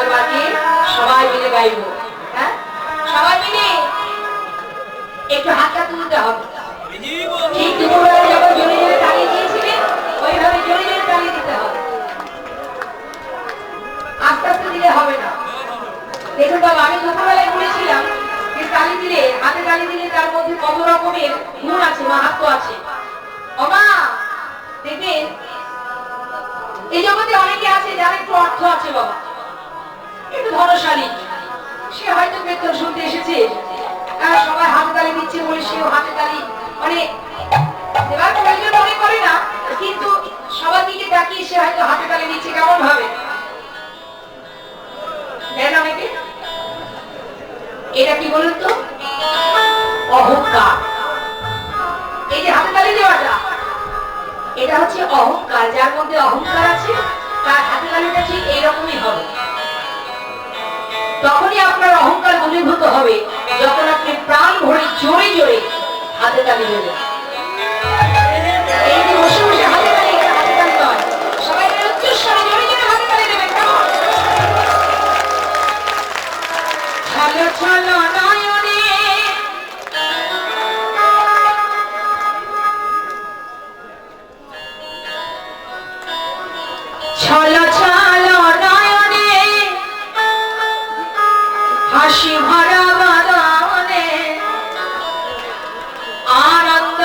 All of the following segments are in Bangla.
তাল বাজিয়ে সবাই মিলে গাইব। হ্যাঁ, সবাই মিলে একটু হাতটা তুলতে হবে। ঠিক দুপুরবেলা যখন জোরে জোরে তালি দিয়েছিলেন ওইভাবে জোরে জোরে তালি দিতে হবে, আস্তে আস্তে দিলে হবে না। দেখুন বাবা, আমি দুপুরবেলায় বলেছিলাম যে তালি দিলে, হাতে তালি দিলে তার মধ্যে কত রকমের গুণ আছে, মাহাত্ম্য আছে। ওমা দেখবেন এই জগতে অনেকে আছে যার একটু অর্থ আছে বাবা, একটু ধনশালী, সে হয়তো বেতন শুনতে এসেছে, সবাই হাতে তালি দিচ্ছে বলে সেও হাতে তালি মানে দেওয়ার প্রয়োজন মনে করে না, কিন্তু সবার দিকে তাকিয়ে সে হয়তো হাতে তালি দিচ্ছে। কেমন ভাবে দেন অনেকে? এটা কি বলুন তো? অহংকার। এই যে হাতে তালি দেওয়াটা, এটা হচ্ছে অহংকার। যার মধ্যে অহংকার আছে তার হাতে তালিটা ঠিক এইরকমই হবে। তখনই আপনার অহংকার দূরীভূত হবে যখন আপনি প্রাণ ভরে জোরে জোরে হাতে তালি দেবেন। এই যে বসে বসে হাতে তালি, এটা হাতে তালি নয়, সবাই উচ্চস্বরে জোরে জোরে হাতে তালি দেবেন। কেমন? চলো চলো নয়নে চলো চলো নয়নে হাসি ভরা বদনে আনন্দ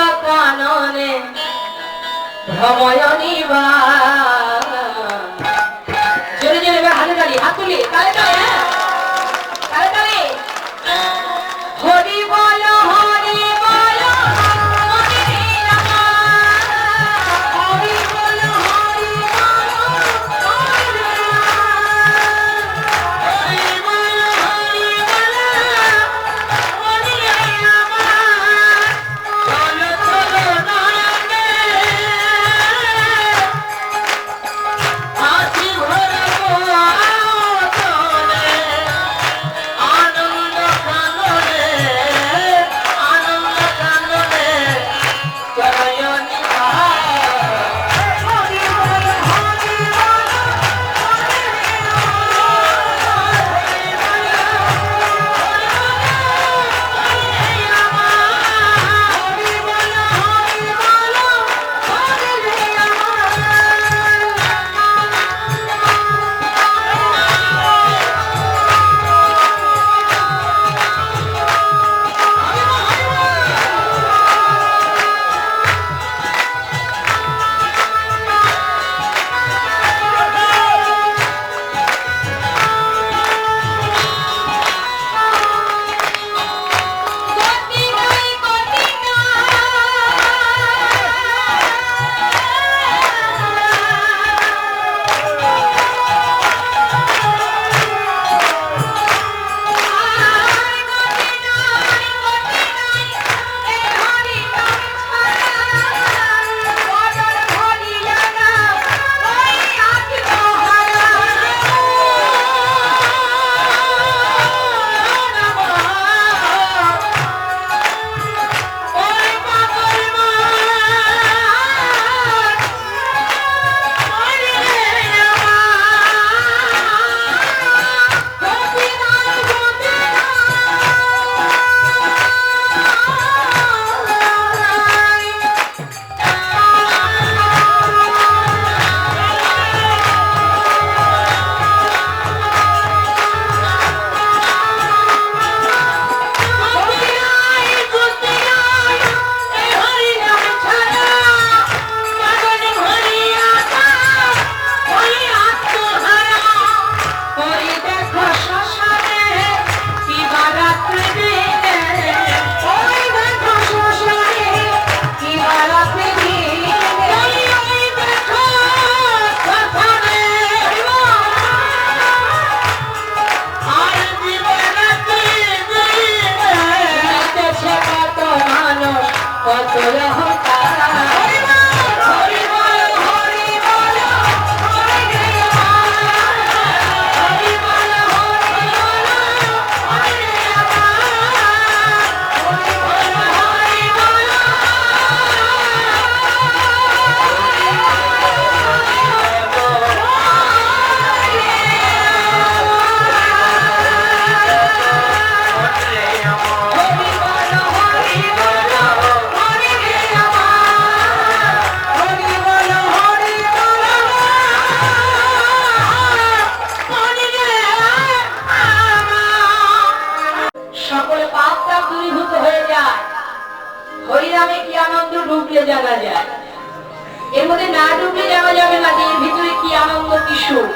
সুখ।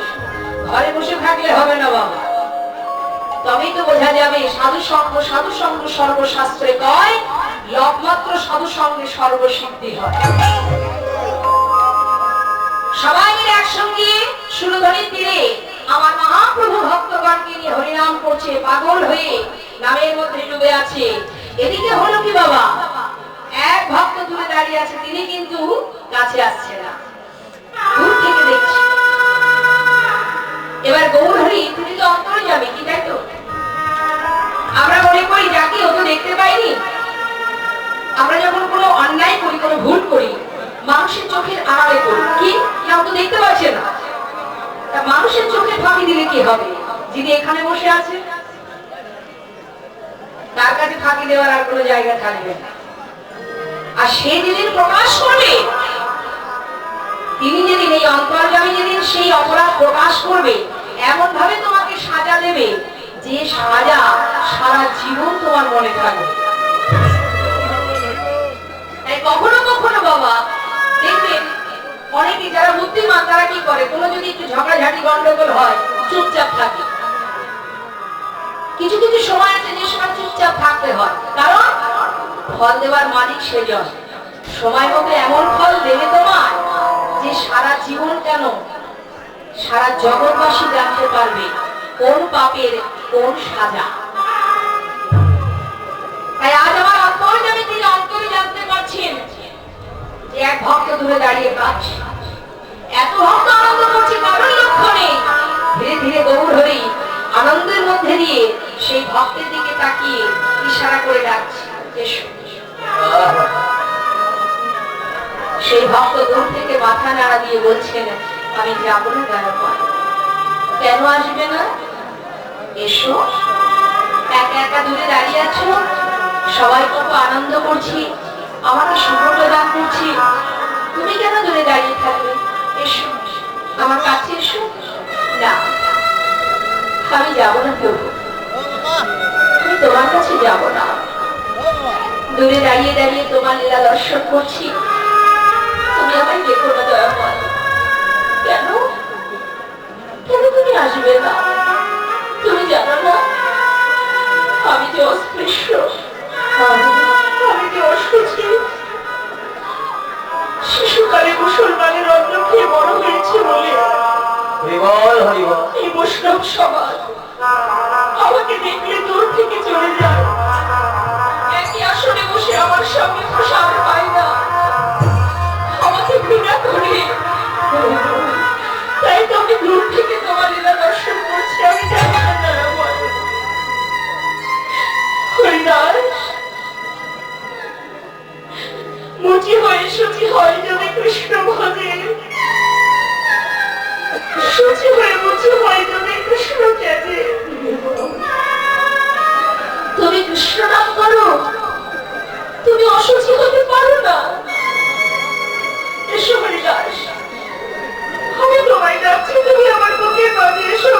ঘরে বসে থাকলে হবে না বাবা, তবেই তো বোঝা যাবে সাধু সঙ্গ সর্বশাস্ত্রে কয়, লবমাত্র সাধু সঙ্গে সর্বসিদ্ধি হয়। সবাই মিলে একসঙ্গে সুরধনির তীরে আমার মহাপ্রভু ভক্তগণকে নিয়ে হরিনাম করছে, পাগল হয়ে নামের মধ্যে ডুবে আছে। এদিকে হলো কি বাবা, এক ভক্ত দূরে দাঁড়িয়ে আছে, তিনি কিন্তু কাছে আসছে না, দূর থেকে দেখছে। এবার গৌর হরি তিনি তো অন্তরে যাবে কি, তাই তো? আমরা মনে করি যাকে ও তো দেখতে পাইনি। আমরা যখন কোনো অন্যায় করি, কোনো ভুল করি, মানুষের চোখের আড়ালে করি, কি না ও তো দেখতে পাচ্ছে না। মানুষের চোখে ফাঁকি দিলে কি হবে? যিনি এখানে বসে আছে তার কাছে ফাঁকি দেওয়ার আর কোনো জায়গা থাকবে না। আর সে যেদিন প্রকাশ করবে, তিনি যেদিন এই অন্তর্যামী যেদিন সেই অপরাধ প্রকাশ করবে, এমন ভাবে তোমাকে সাজা দেবে যে সাজা সারা জীবন তোমার মনে থাকবে। তাই কখনো কখনো বাবা দেখবেন অনেকে যারা বুদ্ধিমান তারা কি করে, কোনো যদি একটু ঝগড়াঝাটি গন্ডগোল হয় চুপচাপ থাকে। কিছু কিছু সময় আছে যে সময় চুপচাপ থাকতে হয়, কারণ ফল দেওয়ার মালিক সেজন। সময় মতো এমন ফল দেবে তোমার যে সারা জীবন কেন সারা জগৎবাসী জানতে পারবে কোন পাপের কোন সাজা। তাই আজ আমার অন্তর্যামী তিনি অন্তরে জানতে পারছেন যে এক ভক্ত দূরে দাঁড়িয়ে কাঁদছে, এত ভক্ত আনন্দ করছে, কারোর লক্ষ্য নেই। ধীরে ধীরে গৌর হরি আনন্দের মধ্যে দিয়ে সেই ভক্তের দিকে তাকিয়ে ইশারা করে ডাকছে, এসো। সেই ভক্ত দূর থেকে মাথা নাড়া দিয়ে বলছেন, আমি যাবো না দয়াময়। কেন আসবে না? এসো। একা একা দূরে দাঁড়িয়ে আছো, সবাই কত আনন্দ করছি, আমাকে শুভপ্রদান করছি, তুমি কেন দূরে দাঁড়িয়ে থাকবে? এসো, আমার কাছে এসো। না, আমি যাবো না প্রভু, আমি তোমার কাছে যাবো না। দূরে দাঁড়িয়ে দাঁড়িয়ে তোমার লীলা দর্শন করছি, তুমি আমায় দেখো না দয়াময়। কেন কেন তুমি আসবে না? তুমি জানো না আমি যে অস্পৃশ্য, আমি যে অসুচি, শিশুকালে মুসলমানের অন্ন খেয়ে বড় হয়েছে বলে এই বৈষ্ণব সমাজ আমাকে দেখলে দূর থেকে চলে যায়। একই আসনে বসে আমার সঙ্গে প্রসাদ পায় না, আমাকে ঘৃণা করে। তাই তো আমি দূর থেকে তোমার লীলা দর্শন করছি, আমি জানি না হরিদাস। মুচি হয়ে সুচি হয় যদি কৃষ্ণ ভজে, সুচি হয়ে মুচি হয় যদি কৃষ্ণ ত্যাজে। তুমি কৃষ্ণ নাম করো, তুমি অসুচি হতে পারো না। এসো হরিদাস, আমি তোমায় ডাকছি, তুমি আমার বুকের মাঝে এসো।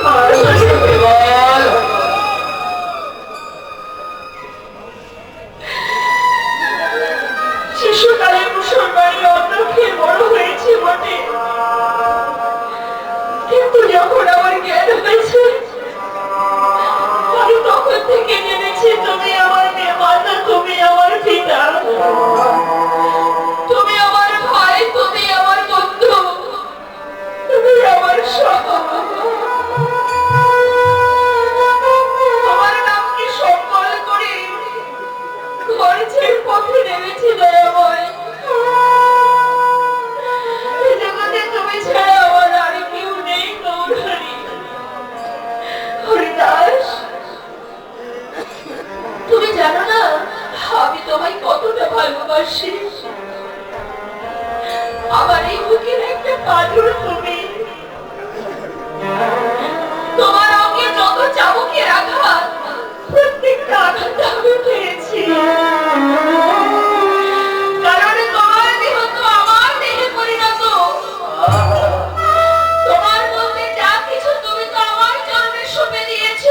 শিশুকালে মুসলমানের অন্ন খেয়ে বড় হয়েছে বটে, কিন্তু যখন আমার জ্ঞান হয়েছে আমি তখন থেকে জেনেছি তুমি আমার মাতা, তুমি আমার পিতা, তুমি আমার ভাই, তুমি আমার বন্ধু, তুমি আমার সব। তোমার নামকে সম্বল করে ঘর ছেড়ে পথে নেমেছি দয়াময়। এই জগতে তুমি ছাড়া আমার আর কেউ নেই গৌর হরি। হরিদাস, তুমি জানো না আমি তোমায় কতটা ভালোবাসি। আমার এই বুকের একটা পাথর তুমি, তোমার অঙ্গে যত চাবুকের আঘাত, প্রত্যেকটা আঘাত আমি পেয়েছি। কারণ তোমার দেহ তো আমার দেহে পরিণত, তোমার বলতে যা কিছু তুমি তো আমার জন্মে সঁপে দিয়েছ।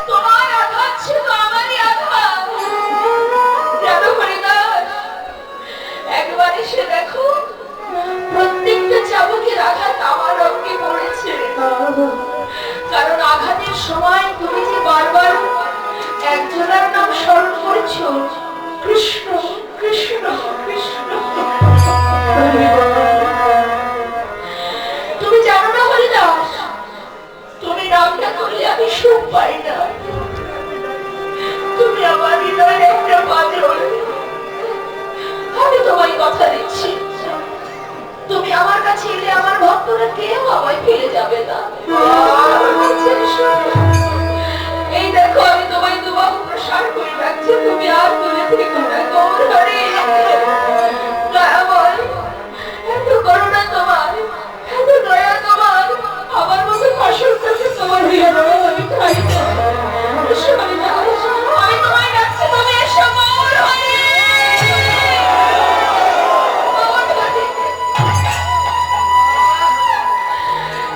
তোমার আঘাত ছিল আমারই আঘাত। জানো হরিদাস, একবার এসে দেখো সময় তুমি যে বারবার একজনের নাম স্মরণ করেছো, কৃষ্ণ কৃষ্ণ কৃষ্ণ। তুমি জানো না হরিদাস, তুমি নামটা করলে আমি সুখ পাই না। তুমি আমার হৃদয়ের একটা পাথর। আমি তোমায় কথা দিচ্ছি, তুমি আমার কাছে এলে আমার ভক্তরা কেউ আমায় ফেলে যাবে না। এই দেখো আমি তোমায় দুবাহু প্রসার করে রাখছি, তুমি আর দূরে থেকো না। গৌর হরি, দয়াময়, এত করুণা তোমার, এত দয়া তোমার, আমার মতো ফসল করছে তোমার হৃদয় আমি খাই না। আমি তোমায় ডাকছি, তুমি এসো। গৌর হরি,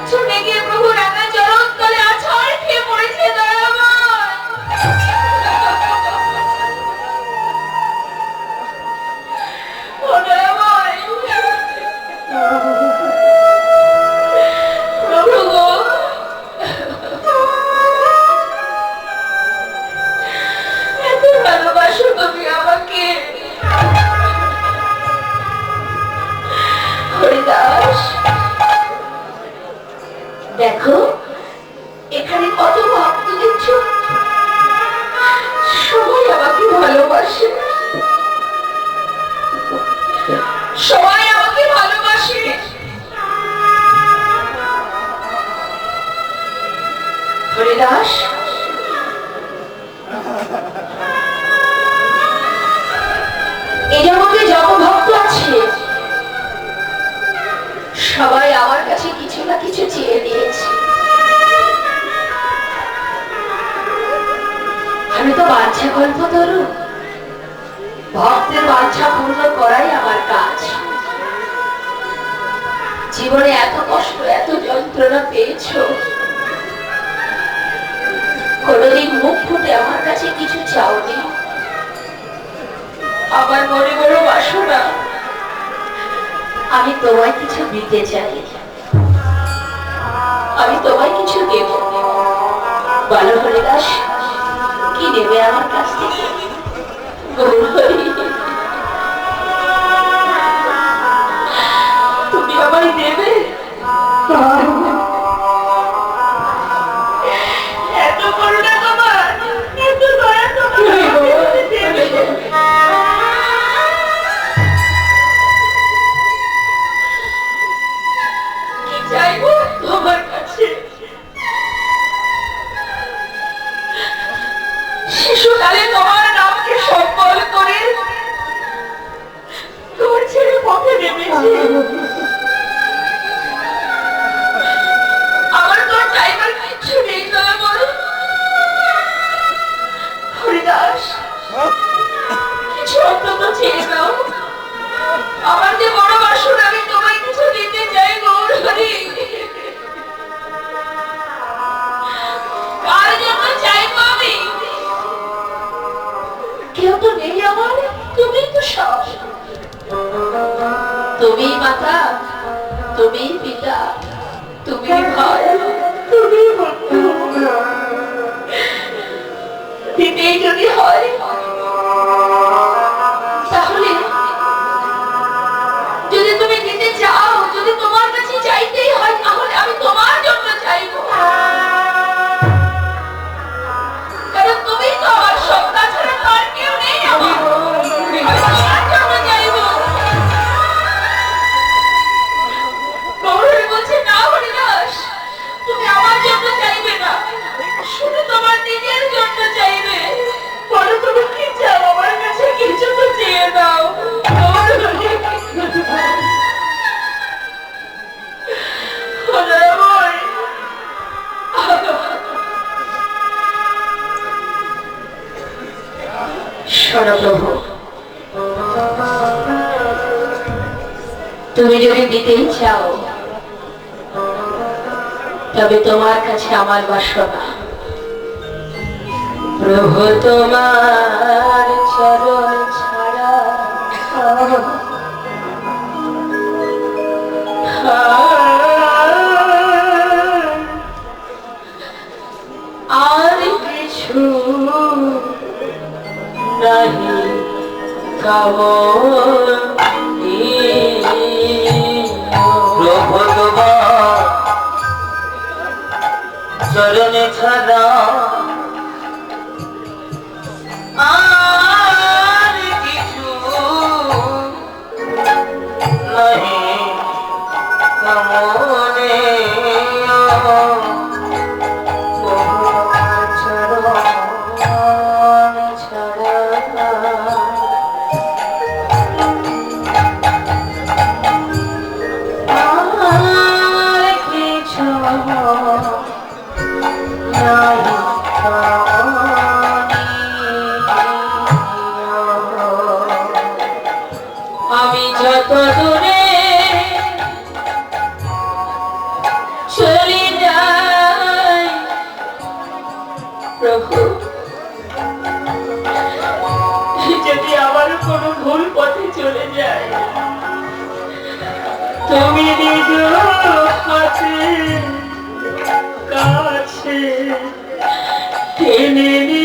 ছুটে গিয়ে প্রভু রাঙা চরণ তলে আছাড় খেয়ে পড়েছে দয়াময়। ও দয়াময়, প্রভু গো, এত ভালোবাসো তুমি আমাকে। হরিদাস, দেখো এখানে কত ভক্ত দেখছো, সবাই আমাকে ভালোবাসে, সবাই আমাকে ভালোবাসে। হরিদাস, এই জগতে যত ভক্ত আছে সবাই আমার কাছে কিছু না কিছু চেয়ে নিয়েছে। আমি তো বাঞ্ছা কল্পতরু, ভক্তের বাঞ্ছা পূর্ণ করাই আমার কাজ। জীবনে এত কষ্ট, এত যন্ত্রণা পেয়েছো, কোনদিন মুখ ফুটে আমার কাছে কিছু চাওনি। আমার মনে বড় বাসনা, আমি তোমায় কিছু দিতে চাই, আমি তোমায় কিছু দেব। বলো হরিদাস, কি নেবে আমার কাছ থেকে? তুমি আমায় দেবে? এত করুণা তোমার, এত দয়া তোমার, দেবে। কি চাইবো তোমার কাছে? শিশুকালে তোমার নামকে সম্বল করে তোমার ছেড়ে পথে নেমেছি। আমার তো চাইবার কিচ্ছু নেই দয়াময়। হরিদাস, কিছু অন্তত চেয়ে দাও। আমার যে বড় বাসনা, আমি তোমায় কিছু দিতে চাই। গৌর হরি, কার জন্য চাইবো আমি? কেউ তো নেই আমার, তুমি তো সব। তুমি মাতা, তুমি পিতা, তুমি ভাই, তুমি বন্ধু। দিতেই যদি হয় তাহলে, যদি তুমি দিতে চাও, যদি তোমার কাছে চাইতেই হয়, তাহলে আমি তোমার জন্য চাইবো। কারণ তুমি তো আমার সব, তাছাড়া তার কেউ নেই আমার। তোমার জন্য চাইবো। গৌরী বলছে, না হরিদাস, তুমি আমার জন্য চাইবে না, শুধু তোমার নিজের জন্য চাইবে। বলো তুমি কি চাও আমার কাছে? কিছু তো চেয়ে দাও। প্রভু, তুমি যদি দিতেই চাও, তবে তোমার কাছে আমার বাসনা। প্রভু তোমার চরণ ছাড়া नहीं कहो भगवान चरण छड़ा আর কিছু नहीं মনে আমি যত দূরে চলে যাই প্রভু যদি আমার কোনো ভুল পথে চলে যায় তুমি নিজ হাতে কাছে টেনে